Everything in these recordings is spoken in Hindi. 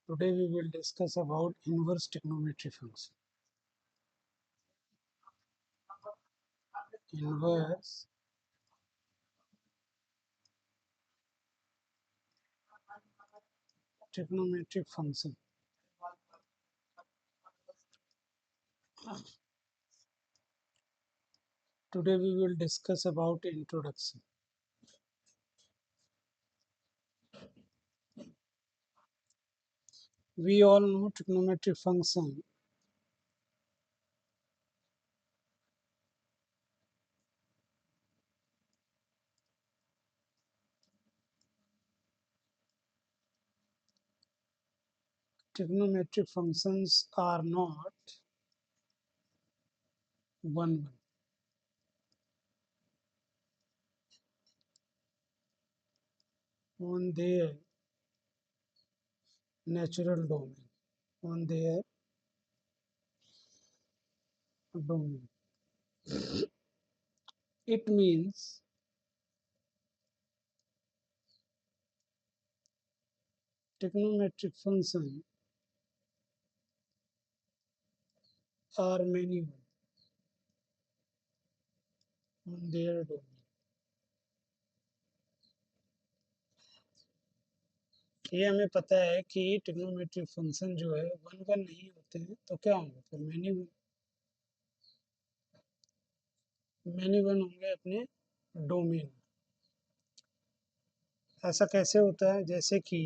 Today we will discuss about inverse trigonometry function. Inverse trigonometric function. Today we will discuss about introduction. We all know trigonometric function. Trigonometric functions are not one on their natural domain. On their domain. It means trigonometric functions are many on their domain. ये हमें पता है कि ट्रिग्नोमेट्रिक फंक्शन जो है वन वन नहीं होते हैं तो क्या होंगे फिर मैनी वन होंगे अपने डोमेन। ऐसा कैसे होता है जैसे कि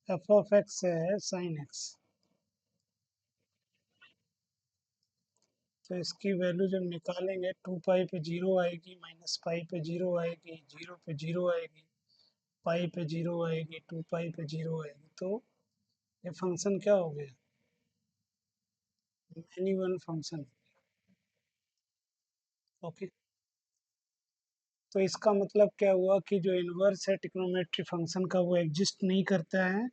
एफ ऑफ एक्स है साइन एक्स, तो इसकी वैल्यू जब निकालेंगे 2 पाई पे जीरो आएगी, माइनस पाई पे जीरो आएगी, जीरो पे जीरो आएगी, पाई पे जीरो आएगी, 2 पाई पे जीरो आएगी, तो ये फंक्शन क्या हो गया, मैनी वन फंक्शन। ओके, तो इसका मतलब क्या हुआ कि जो इन्वर्स है ट्रिग्नोमेट्री फंक्शन का वो एग्जिस्ट नहीं करता है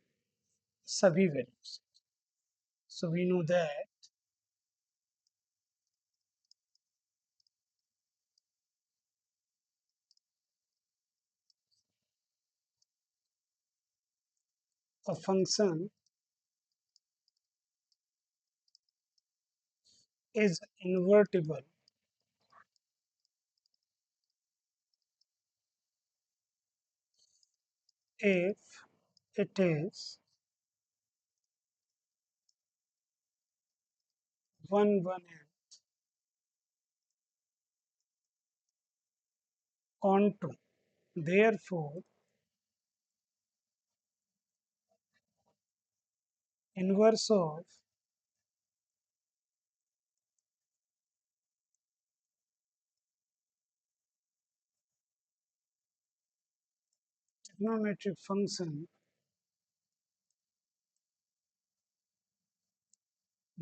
सभी values. So we know that a function is invertible if it is one onto. Therefore, inverse of trigonometric function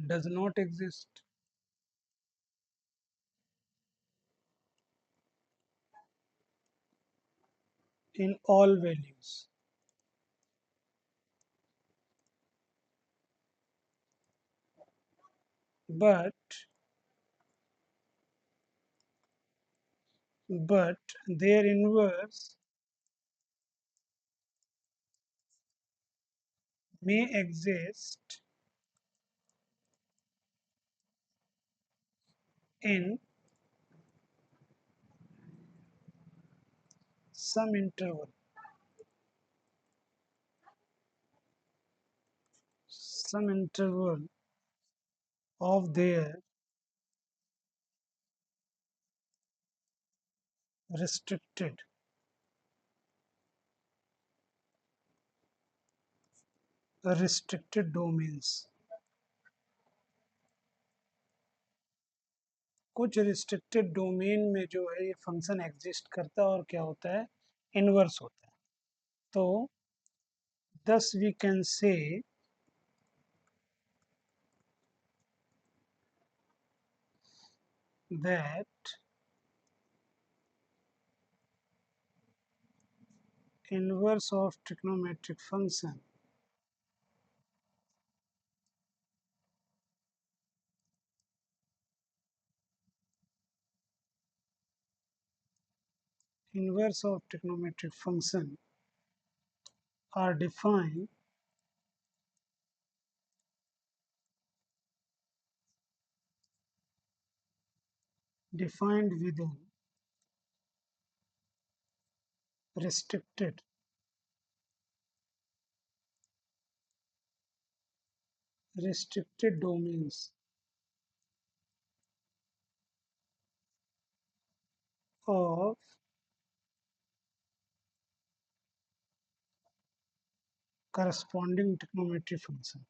does not exist in all values. But their inverse may exist in some interval of their restricted domains. कुछ रिस्ट्रिक्टेड डोमेन में जो है ये फंक्शन एग्जिस्ट करता है और क्या होता है, इनवर्स होता है। तो thus we can say that inverse of trigonometric function inverse of trigonometric function are defined within restricted domains of corresponding trigonometry function.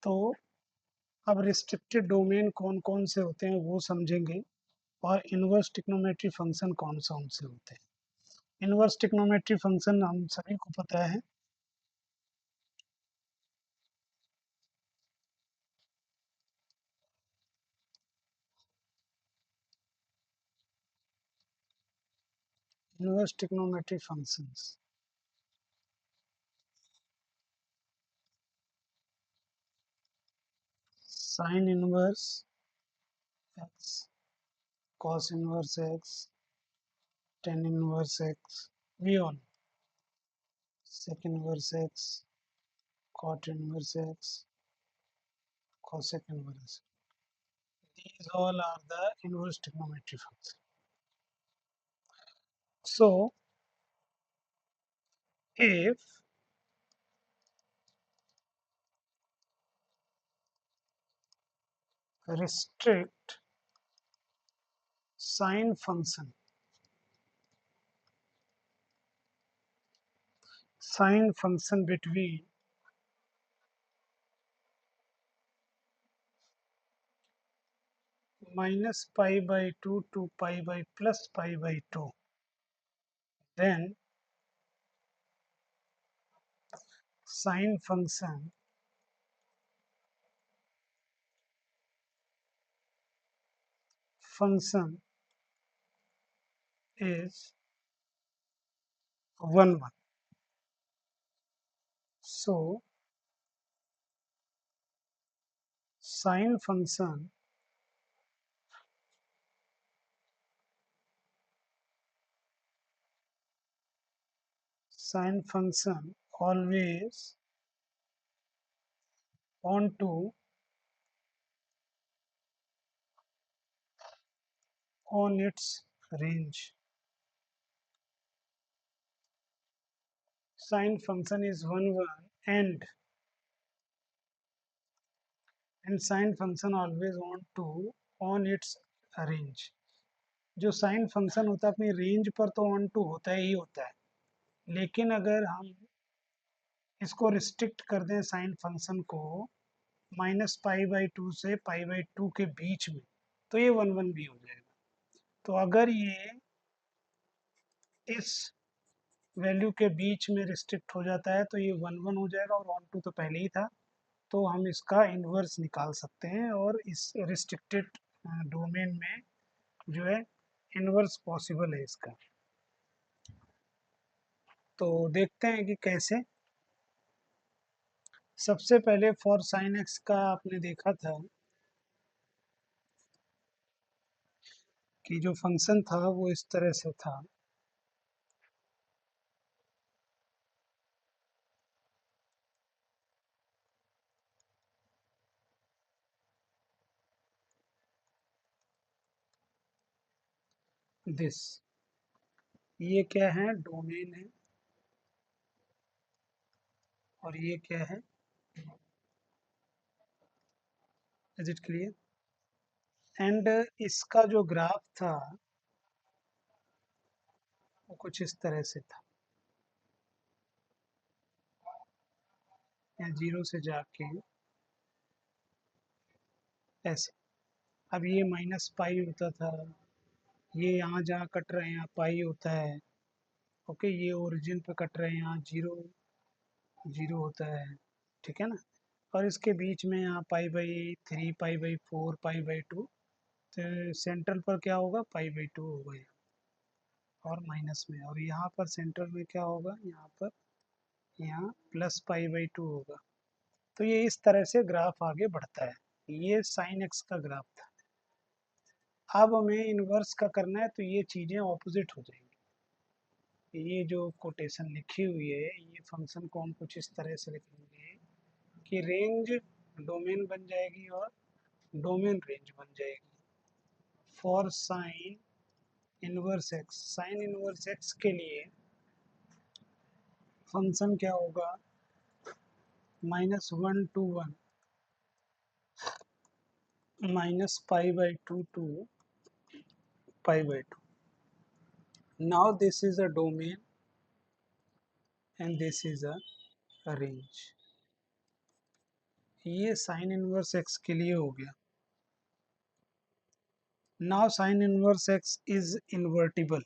तो अब रिस्ट्रिक्टेड डोमेन कौन कौन से होते हैं वो समझेंगे, और इनवर्स ट्रिग्नोमेट्री फंक्शन कौन कौन से होते हैं। इनवर्स ट्रिग्नोमेट्री फंक्शन हम सभी को पता है, inverse trigonometry functions sine inverse x, cos inverse x, tan inverse x, वी ऑन sec inverse x, cot inverse x, cosec inverse. These all are the inverse trigonometry functions. So, if restrict sine function between minus pi by 2 to pi by plus pi by 2, then sine function is 1 1. So, sine function always want to on its range. Sine function is 1 1, and sine function always want to on its range. जो साइन फंक्शन होता है अपनी रेंज पर तो ऑन टू होता ही होता है, लेकिन अगर हम इसको रिस्ट्रिक्ट कर दें साइन फंक्शन को माइनस पाई बाई टू से पाई बाई टू के बीच में, तो ये 1 1 भी हो जाएगा। तो अगर ये इस वैल्यू के बीच में रिस्ट्रिक्ट हो जाता है तो ये 1 1 हो जाएगा, और ऑन टू तो पहले ही था, तो हम इसका इन्वर्स निकाल सकते हैं, और इस रिस्ट्रिक्टेड डोमेन में जो है इन्वर्स पॉसिबल है इसका। तो देखते हैं कि कैसे। सबसे पहले फॉर साइन एक्स का आपने देखा था कि जो फंक्शन था वो इस तरह से था, दिस, ये क्या है, डोमेन है, और ये क्या है, इज इट क्लियर। एंड इसका जो ग्राफ था वो कुछ इस तरह से था, या जीरो से जाके ऐसे। अब ये माइनस पाई होता था, ये यहाँ जहाँ कट रहे हैं यहाँ पाई होता है, ओके, ये ओरिजिन पे कट रहे हैं यहाँ जीरो जीरो होता है, ठीक है ना। और इसके बीच में यहाँ पाई/3, पाई/4, पाई/2, तो सेंट्रल पर क्या होगा, पाई/2 होगा यहाँ, और माइनस में, और यहाँ पर सेंट्रल में क्या होगा, यहाँ पर, यहाँ प्लस पाई/2 होगा। तो ये इस तरह से ग्राफ आगे बढ़ता है। ये साइन एक्स का ग्राफ था। अब हमें इन्वर्स का करना है, तो ये चीज़ें ऑपोजिट हो जाएंगी। ये जो कोटेशन लिखी हुई है, ये फंक्शन को हम कुछ इस तरह से लिखेंगे कि रेंज डोमेन बन जाएगी और डोमेन रेंज बन जाएगी for sign inverse x. Sign inverse x के लिए फंक्शन क्या होगा, -1 to 1 -पाई/2 to पाई/2। Now this is a domain and this is a range। ये साइन इनवर्स एक्स के लिए हो गया। Now sin inverse x is invertible.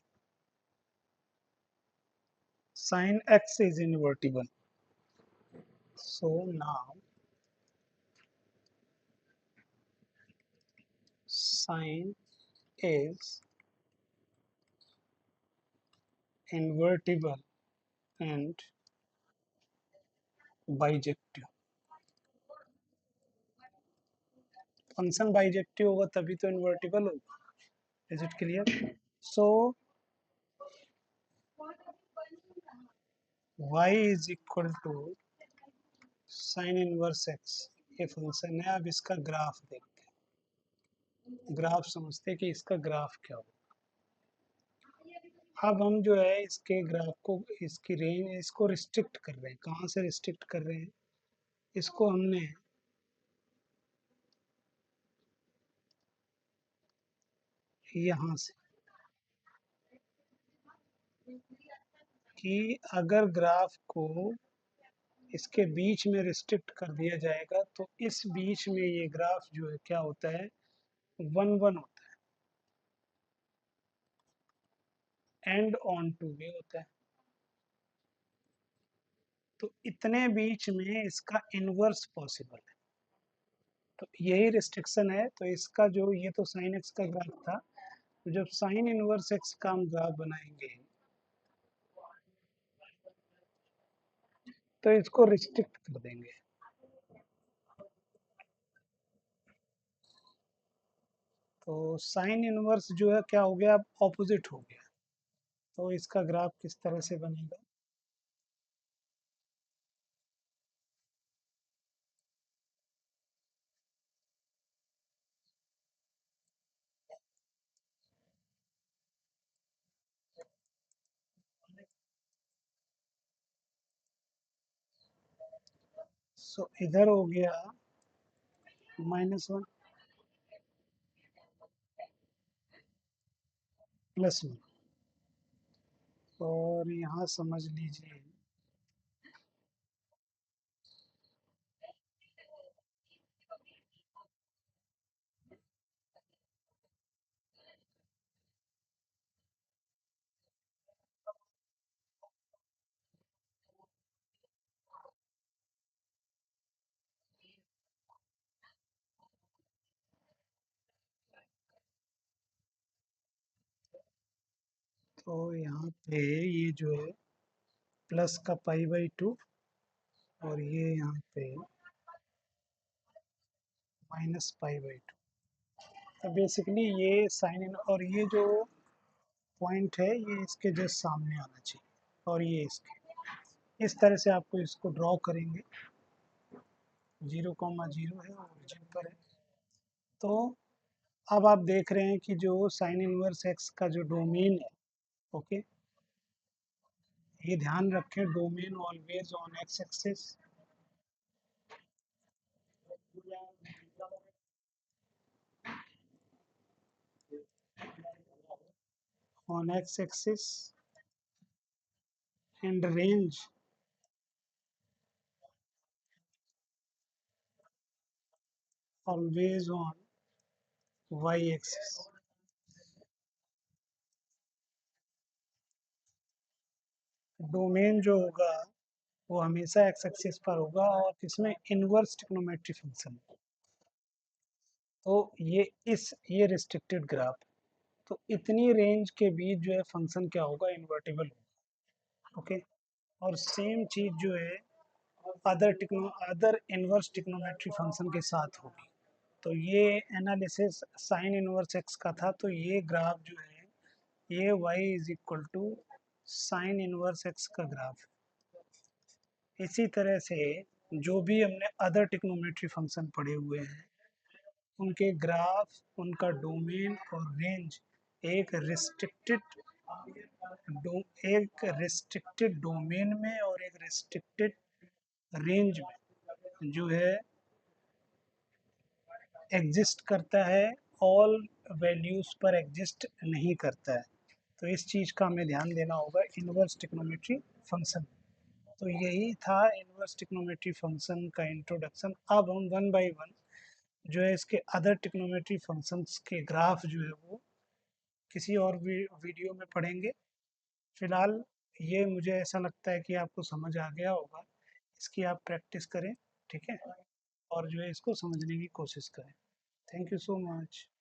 Sin x is invertible. So now sin is invertible and bijective। Function bijective होगा तभी तो इन्वर्टिबल होगा। Is it clear? So y is equal to sine inverse x, ये फंक्शन है। अब इसका ग्राफ देखते हैं, ग्राफ समझते हैं कि इसका ग्राफ क्या होगा। अब हम जो है इसके ग्राफ को, इसकी रेंज, इसको रिस्ट्रिक्ट कर रहे हैं। कहाँ से रिस्ट्रिक्ट कर रहे हैं? इसको हमने यहाँ से, कि अगर ग्राफ को इसके बीच में रिस्ट्रिक्ट कर दिया जाएगा तो इस बीच में ये ग्राफ जो है क्या होता है, 1 1 होता है, एंड ऑन टू भी होता है। तो इतने बीच में इसका इनवर्स पॉसिबल है। तो यही रिस्ट्रिक्शन है। तो इसका जो, ये तो साइन एक्स का ग्राफ था, तो जब साइन इनवर्स एक्स का हम ग्राफ बनाएंगे तो इसको रिस्ट्रिक्ट कर देंगे। तो साइन इनवर्स जो है क्या हो गया, अब ऑपोजिट हो गया। तो इसका ग्राफ किस तरह से बनेगा, सो इधर हो गया -1 +1, और यहाँ समझ लीजिए तो यहाँ पे ये जो है प्लस का पाई/2, और ये यहाँ पे -पाई/2। तो बेसिकली ये साइन इन, और ये जो पॉइंट है ये इसके जस्ट सामने आना चाहिए, और ये इसके, इस तरह से आपको इसको ड्रॉ करेंगे। 0,0 है, ओरिजिन पर है। तो अब आप देख रहे हैं कि जो साइन इनवर्स एक्स का जो डोमेन है, ओके, ये ध्यान रखें, domain always on x axis. On x axis and range always on y axis. Domain जो होगा वो हमेशा एक्स एक्सिस पर होगा और किसमें इनवर्स ट्रिग्नोमेट्री फंक्शन। तो ये रिस्ट्रिक्टेड ग्राफ, तो इतनी रेंज के बीच जो है फंक्शन क्या होगा, इन्वर्टिबल होगा। ओके। और सेम चीज जो है अदर इनवर्स ट्रिग्नोमेट्री फंक्शन के साथ होगी। तो ये एनालिसिस साइन इनवर्स एक्स का था, तो ये ग्राफ जो है ये y is equal to sine inverse x का ग्राफ। इसी तरह से जो भी हमने अदर ट्रिग्नोमेट्री फंक्शन पढ़े हुए हैं उनके ग्राफ, उनका डोमेन और रेंज एक रिस्ट्रिक्टेड डोमेन में और एक रिस्ट्रिक्टेड रेंज में जो है एग्जिस्ट करता है, ऑल वैल्यूज पर एग्जिस्ट नहीं करता है। तो इस चीज़ का हमें ध्यान देना होगा इनवर्स ट्रिग्नोमेट्री फंक्शन। तो यही था इनवर्स ट्रिग्नोमेट्री फंक्शन का इंट्रोडक्शन। अब हम वन बाय वन जो है इसके अदर ट्रिग्नोमेट्री फंक्शंस के ग्राफ जो है वो किसी और वीडियो में पढ़ेंगे। फिलहाल ये मुझे ऐसा लगता है कि आपको समझ आ गया होगा। इसकी आप प्रैक्टिस करें, ठीक है, और जो है इसको समझने की कोशिश करें। Thank you so much.